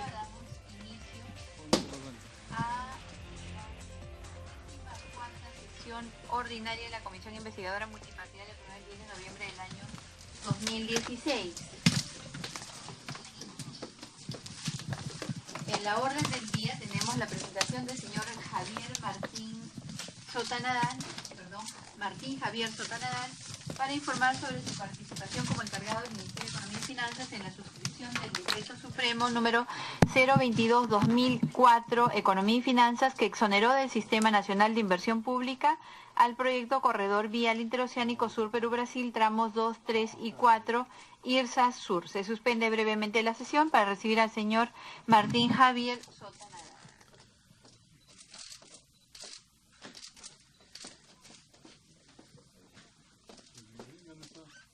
damos inicio a la cuarta sesión ordinaria de la Comisión Investigadora Multipartidaria que el 10 de noviembre del año 2016. En la orden del día tenemos la presentación del señor Martín Javier Sotanadal, para informar sobre su participación como encargado del Ministerio de Economía y Finanzas en la suscripción del Decreto Supremo número 022-2004, Economía y Finanzas, que exoneró del Sistema Nacional de Inversión Pública al proyecto Corredor Vial Interoceánico Sur Perú-Brasil, tramos 2, 3 y 4, IRSA Sur. Se suspende brevemente la sesión para recibir al señor Martín Javier Sotanadal.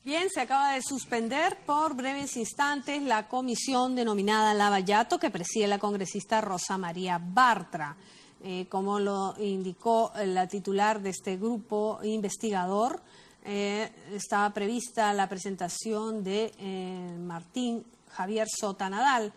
Bien, se acaba de suspender por breves instantes la comisión denominada Lavallato, que preside la congresista Rosa María Bartra. Como lo indicó la titular de este grupo investigador, estaba prevista la presentación de Martín Javier Sotanadal,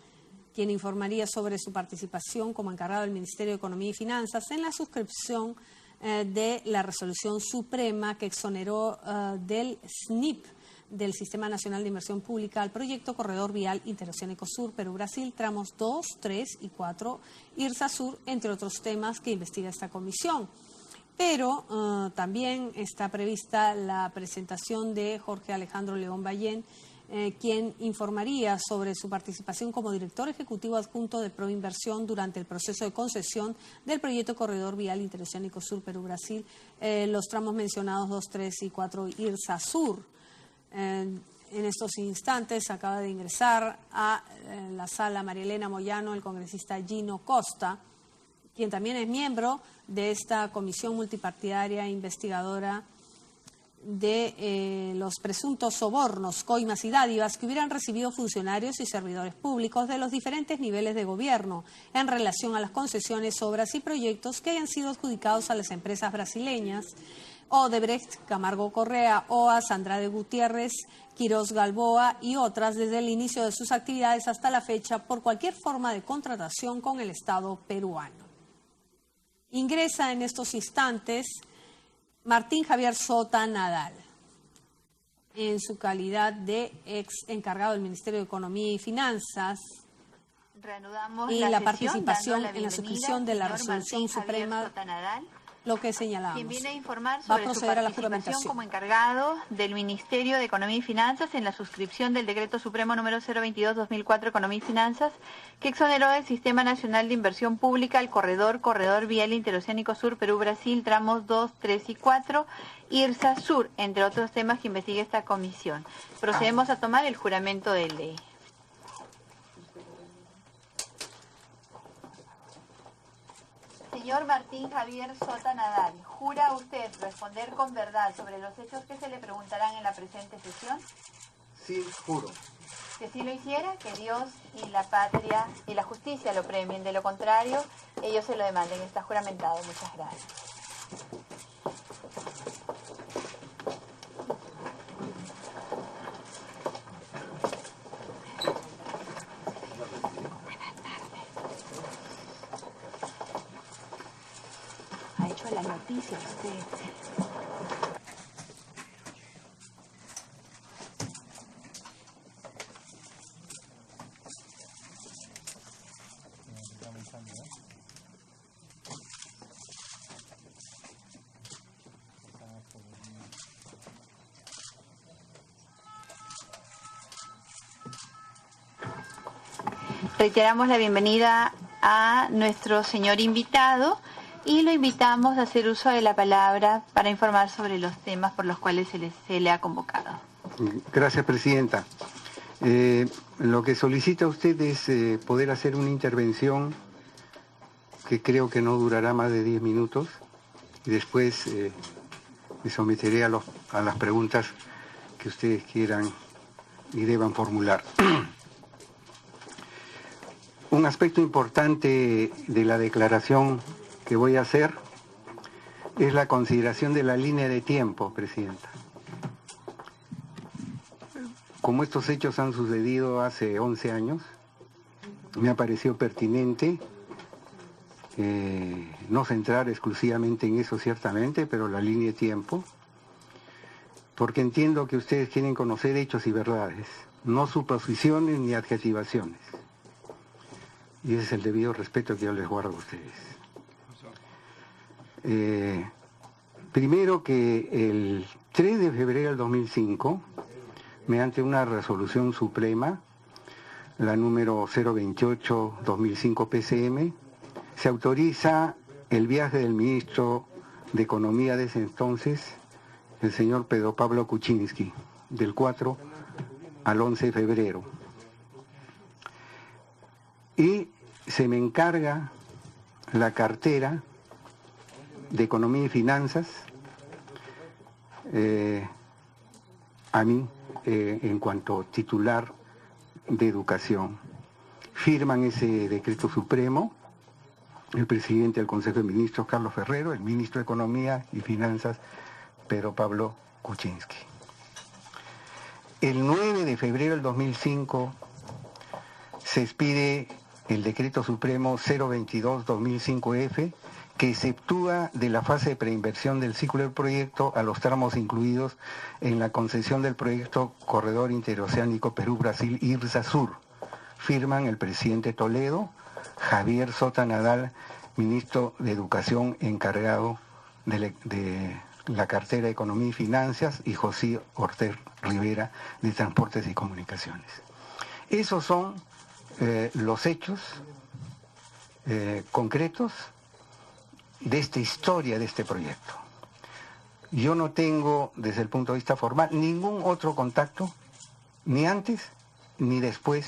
quien informaría sobre su participación como encargado del Ministerio de Economía y Finanzas en la suscripción de la resolución suprema que exoneró del SNIP, del Sistema Nacional de Inversión Pública, al proyecto Corredor Vial Interoceánico Sur Perú-Brasil, tramos 2, 3 y 4, IRSA Sur, entre otros temas que investiga esta comisión. Pero también está prevista la presentación de Jorge Alejandro León Ballén, quien informaría sobre su participación como director ejecutivo adjunto de Proinversión durante el proceso de concesión del proyecto Corredor Vial Interoceánico Sur Perú-Brasil, los tramos mencionados 2, 3 y 4, IRSA Sur. En estos instantes acaba de ingresar a la sala María Elena Moyano el congresista Gino Costa, quien también es miembro de esta comisión multipartidaria investigadora de los presuntos sobornos, coimas y dádivas que hubieran recibido funcionarios y servidores públicos de los diferentes niveles de gobierno en relación a las concesiones, obras y proyectos que hayan sido adjudicados a las empresas brasileñas Odebrecht, Camargo Correa, OAS, Andrade Gutiérrez, Quirós Galboa y otras desde el inicio de sus actividades hasta la fecha por cualquier forma de contratación con el Estado peruano. Ingresa en estos instantes Martín Javier Sotanadal, en su calidad de ex encargado del Ministerio de Economía y Finanzas. Reanudamos y la la sesión, participación dando en la suscripción de la resolución suprema, Sotanadal, lo que señalamos. quien viene a informar Va a sobre su proceder a la participación juramentación como encargado del Ministerio de Economía y Finanzas en la suscripción del Decreto Supremo número 022-2004, Economía y Finanzas, que exoneró del Sistema Nacional de Inversión Pública al Corredor Vial Interoceánico Sur Perú-Brasil, tramos 2, 3 y 4, IRSA Sur, entre otros temas que investiga esta comisión. Procedemos a tomar el juramento de ley. Señor Martín Javier Sotanadal, ¿jura usted responder con verdad sobre los hechos que se le preguntarán en la presente sesión? Sí, juro. Que si lo hiciera, que Dios y la patria y la justicia lo premien. De lo contrario, ellos se lo demanden. Está juramentado. Muchas gracias. Ha hecho la noticia usted. Reiteramos la bienvenida a nuestro señor invitado y lo invitamos a hacer uso de la palabra para informar sobre los temas por los cuales se le ha convocado. Gracias, Presidenta. Lo que solicita usted es poder hacer una intervención que creo que no durará más de 10 minutos y después me someteré a las preguntas que ustedes quieran y deban formular. Un aspecto importante de la declaración que voy a hacer es la consideración de la línea de tiempo, Presidenta. Como estos hechos han sucedido hace 11 años, me ha parecido pertinente no centrar exclusivamente en eso ciertamente, pero la línea de tiempo, porque entiendo que ustedes quieren conocer hechos y verdades, no suposiciones ni adjetivaciones. Y ese es el debido respeto que yo les guardo a ustedes. Primero que el 3 de febrero del 2005, mediante una resolución suprema, la número 028-2005 PCM, se autoriza el viaje del ministro de Economía de ese entonces, el señor Pedro Pablo Kuczynski, del 4 al 11 de febrero. Y se me encarga la cartera de Economía y Finanzas a mí en cuanto titular de Educación. Firman ese decreto supremo el presidente del Consejo de Ministros, Carlos Ferrero, el ministro de Economía y Finanzas, Pedro Pablo Kuczynski. El 9 de febrero del 2005 se expide el decreto supremo 022-2005F, que exceptúa de la fase de preinversión del ciclo del proyecto a los tramos incluidos en la concesión del proyecto Corredor Interoceánico Perú-Brasil IRSA Sur. Firman el presidente Toledo, Javier Sota Nadal, ministro de Educación encargado de la cartera de Economía y Finanzas, y José Ortez Rivera, de Transportes y Comunicaciones. Esos son los hechos concretos de esta historia de este proyecto. Yo no tengo, desde el punto de vista formal, ningún otro contacto, ni antes ni después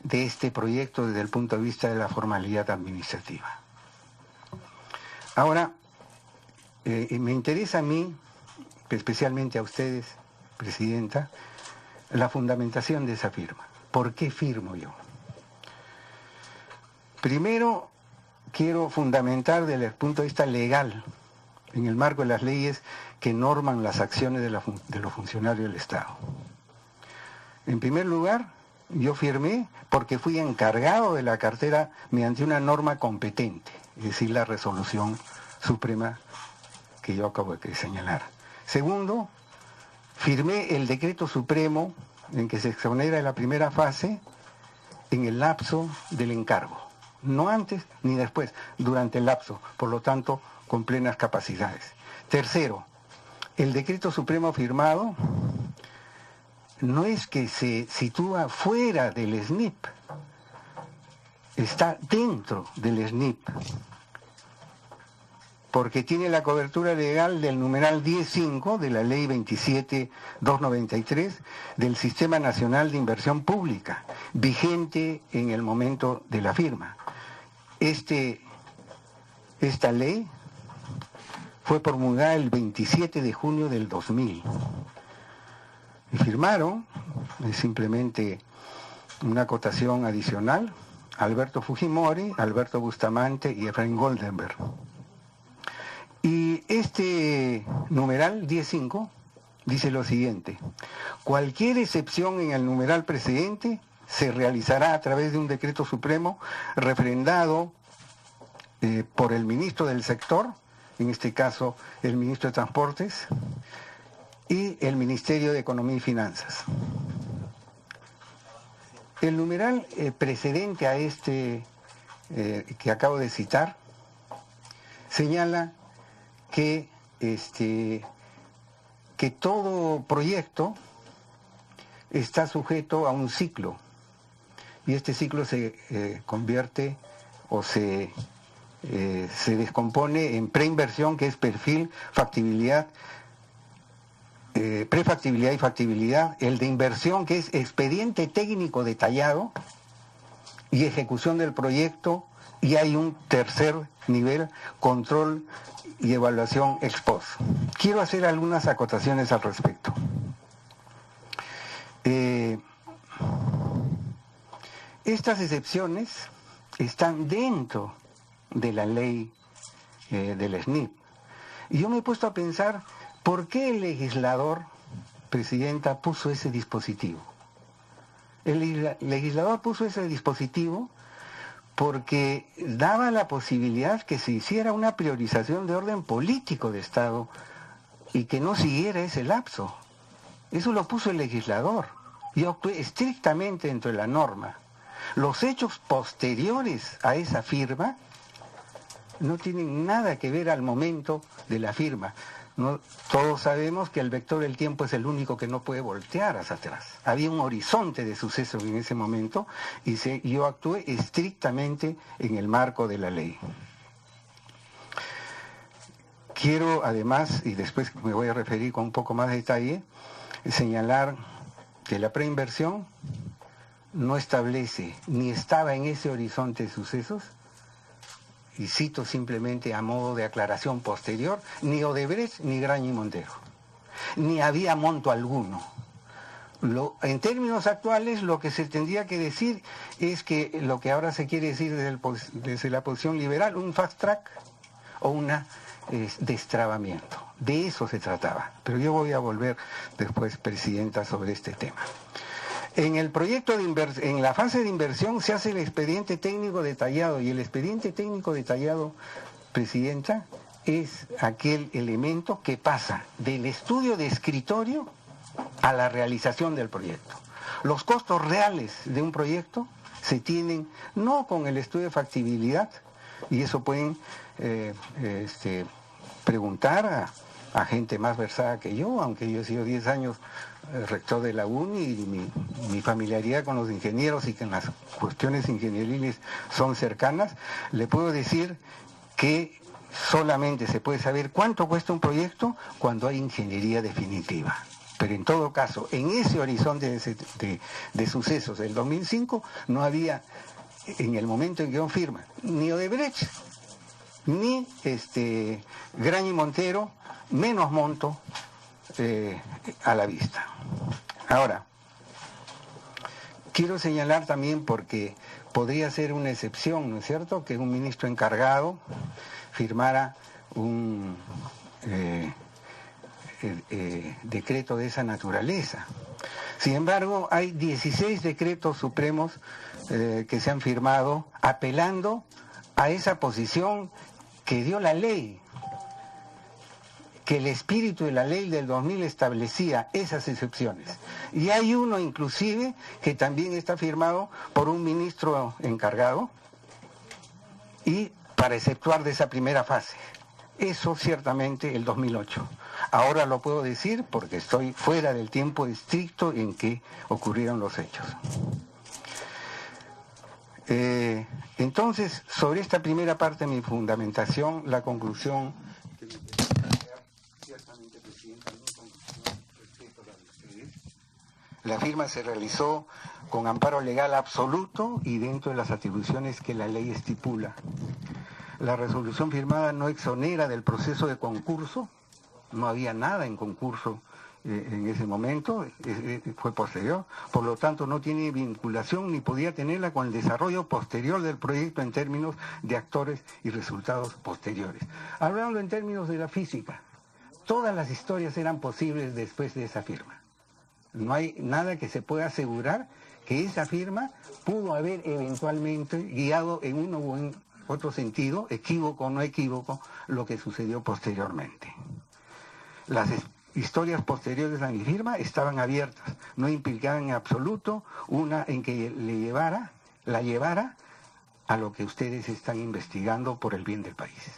de este proyecto desde el punto de vista de la formalidad administrativa. Ahora, me interesa a mí, especialmente a ustedes, Presidenta, la fundamentación de esa firma. ¿Por qué firmo yo? Primero, quiero fundamentar desde el punto de vista legal, en el marco de las leyes que norman las acciones de los funcionarios del Estado. En primer lugar, yo firmé porque fui encargado de la cartera mediante una norma competente, es decir, la resolución suprema que yo acabo de señalar. Segundo, firmé el decreto supremo en que se exonera la primera fase en el lapso del encargo, no antes ni después, durante el lapso, por lo tanto, con plenas capacidades. Tercero, el decreto supremo firmado no es que se sitúa fuera del SNIP, está dentro del SNIP, porque tiene la cobertura legal del numeral 10.5 de la Ley 27.293 del Sistema Nacional de Inversión Pública, vigente en el momento de la firma. Esta ley fue promulgada el 27 de junio del 2000. Y firmaron, es simplemente una acotación adicional, Alberto Fujimori, Alberto Bustamante y Efraín Goldenberg. Y este numeral 10.5 dice lo siguiente: cualquier excepción en el numeral precedente se realizará a través de un decreto supremo refrendado por el ministro del sector, en este caso el ministro de Transportes, y el Ministerio de Economía y Finanzas. El numeral precedente a este que acabo de citar señala que todo proyecto está sujeto a un ciclo, y este ciclo se convierte o se descompone en preinversión, que es perfil, factibilidad, prefactibilidad y factibilidad, el de inversión, que es expediente técnico detallado, y ejecución del proyecto, y hay un tercer nivel, control y evaluación ex post. Quiero hacer algunas acotaciones al respecto. Estas excepciones están dentro de la ley del SNIP. Y yo me he puesto a pensar, ¿por qué el legislador, Presidenta, puso ese dispositivo? El legislador puso ese dispositivo porque daba la posibilidad que se hiciera una priorización de orden político de Estado y que no siguiera ese lapso. Eso lo puso el legislador. Yo actué estrictamente dentro de la norma. Los hechos posteriores a esa firma no tienen nada que ver al momento de la firma. No, todos sabemos que el vector del tiempo es el único que no puede voltear hacia atrás. Había un horizonte de sucesos en ese momento y yo actué estrictamente en el marco de la ley. Quiero además, y después me voy a referir con un poco más de detalle, señalar que la preinversión no establece ni estaba en ese horizonte de sucesos, y cito simplemente a modo de aclaración posterior, ni Odebrecht ni Graña y Montero, ni había monto alguno. En términos actuales, lo que se tendría que decir es que lo que ahora se quiere decir desde la posición liberal, un fast track o una destrabamiento. De eso se trataba. Pero yo voy a volver después, Presidenta, sobre este tema. En el proyecto en la fase de inversión se hace el expediente técnico detallado, y el expediente técnico detallado, Presidenta, es aquel elemento que pasa del estudio de escritorio a la realización del proyecto. Los costos reales de un proyecto se tienen no con el estudio de factibilidad, y eso pueden preguntar a gente más versada que yo, aunque yo he sido 10 años rector de la UNI y mi familiaridad con los ingenieros y que en las cuestiones ingenieriles son cercanas, le puedo decir que solamente se puede saber cuánto cuesta un proyecto cuando hay ingeniería definitiva. Pero en todo caso, en ese horizonte de sucesos del 2005 no había, en el momento en que uno firma, ni Odebrecht, ni Graña y Montero, menos monto a la vista. Ahora, quiero señalar también, porque podría ser una excepción, ¿no es cierto?, que un ministro encargado firmara un decreto de esa naturaleza. Sin embargo, hay 16 decretos supremos que se han firmado apelando a esa posición que dio la ley, que el espíritu de la ley del 2000 establecía esas excepciones. Y hay uno inclusive que también está firmado por un ministro encargado y para exceptuar de esa primera fase. Eso ciertamente el 2008. Ahora lo puedo decir porque estoy fuera del tiempo estricto en que ocurrieron los hechos. Entonces, sobre esta primera parte de mi fundamentación, la conclusión que me ciertamente, Presidenta, no conclusión, respeto a ustedes. La firma se realizó con amparo legal absoluto y dentro de las atribuciones que la ley estipula. La resolución firmada no exonera del proceso de concurso, no había nada en concurso en ese momento, fue posterior, por lo tanto no tiene vinculación ni podía tenerla con el desarrollo posterior del proyecto en términos de actores y resultados posteriores. Hablando en términos de la física, todas las historias eran posibles después de esa firma. No hay nada que se pueda asegurar que esa firma pudo haber eventualmente guiado en uno u en otro sentido, equívoco o no equívoco, lo que sucedió posteriormente. Las historias posteriores a mi firma estaban abiertas, no implicaban en absoluto una en que la llevara a lo que ustedes están investigando por el bien del país.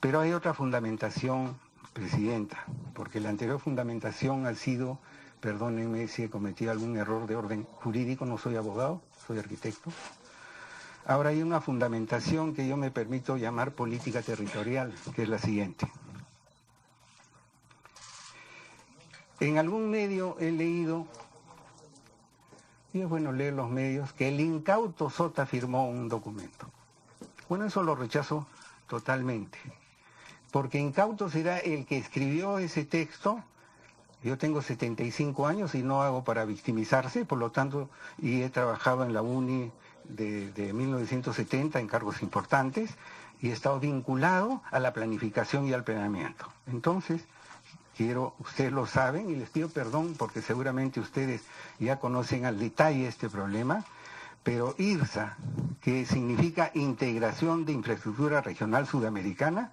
Pero hay otra fundamentación, Presidenta, porque la anterior fundamentación ha sido, perdónenme si he cometido algún error de orden jurídico, no soy abogado, soy arquitecto. Ahora hay una fundamentación que yo me permito llamar política territorial, que es la siguiente. En algún medio he leído, y es bueno leer los medios, que el incauto Sota firmó un documento. Bueno, eso lo rechazo totalmente, porque incauto será el que escribió ese texto. Yo tengo 75 años y no hago para victimizarse, por lo tanto, y he trabajado en la UNI de 1970 en cargos importantes, y he estado vinculado a la planificación y al planeamiento. Entonces, ustedes lo saben y les pido perdón porque seguramente ustedes ya conocen al detalle este problema, pero IRSA, que significa Integración de Infraestructura Regional Sudamericana,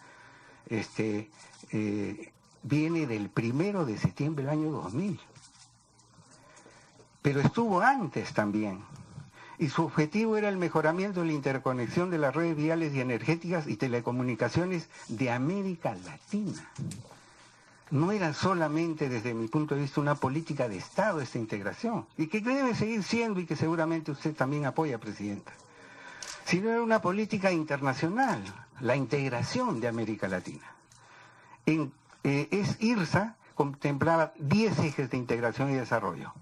viene del 1 de septiembre del año 2000. Pero estuvo antes también. Y su objetivo era el mejoramiento de la interconexión de las redes viales y energéticas y telecomunicaciones de América Latina. No era solamente, desde mi punto de vista, una política de Estado esta integración, y que debe seguir siendo y que seguramente usted también apoya, Presidenta, sino era una política internacional, la integración de América Latina. IRSA contemplaba 10 ejes de integración y desarrollo.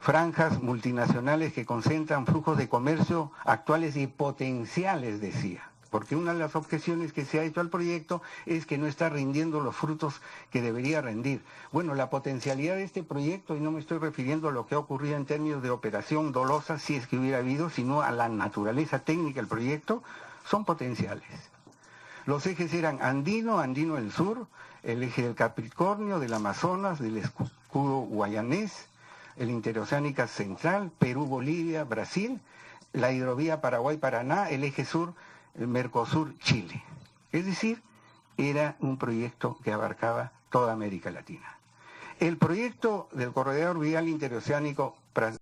Franjas multinacionales que concentran flujos de comercio actuales y potenciales, decía. Porque una de las objeciones que se ha hecho al proyecto es que no está rindiendo los frutos que debería rendir. Bueno, la potencialidad de este proyecto, y no me estoy refiriendo a lo que ha ocurrido en términos de operación dolosa, si es que hubiera habido, sino a la naturaleza técnica del proyecto, son potenciales. Los ejes eran andino, andino del sur, el eje del Capricornio, del Amazonas, del escudo guayanés, el interoceánica central, Perú, Bolivia, Brasil, la hidrovía Paraguay-Paraná, el eje sur, el Mercosur, Chile. Es decir, era un proyecto que abarcaba toda América Latina. El proyecto del corredor vial interoceánico